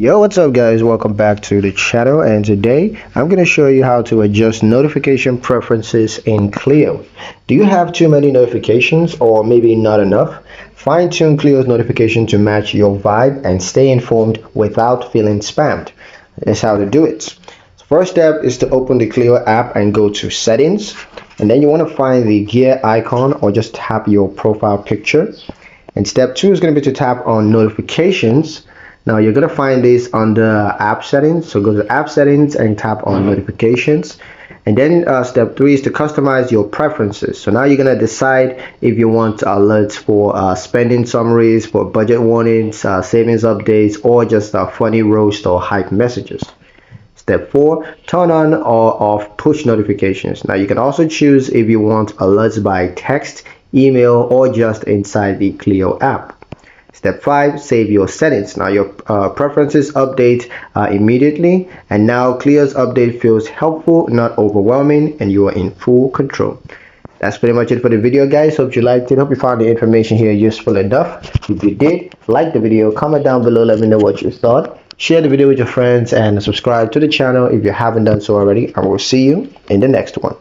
Yo, what's up guys? Welcome back to the channel, and today I'm going to show you how to adjust notification preferences in Cleo. Do you have too many notifications or maybe not enough? Fine-tune Cleo's notification to match your vibe and stay informed without feeling spammed. That's how to do it. First step is to open the Cleo app and go to settings, and then you want to find the gear icon or just tap your profile picture. And step two is going to be to tap on notifications. Now you're going to find this under app settings. So go to app settings and tap on notifications. And then step three is to customize your preferences. So now you're going to decide if you want alerts for spending summaries, for budget warnings, savings updates, or just funny roast or hype messages. Step 4, turn on or off push notifications. Now you can also choose if you want alerts by text, email, or just inside the Cleo app. Step 5, save your settings. Now your preferences update immediately, and now Cleo's update feels helpful, not overwhelming, and you are in full control. That's pretty much it for the video, guys. Hope you liked it. Hope you found the information here useful enough. If you did, like the video, comment down below, let me know what you thought. Share the video with your friends and subscribe to the channel if you haven't done so already, and we'll see you in the next one.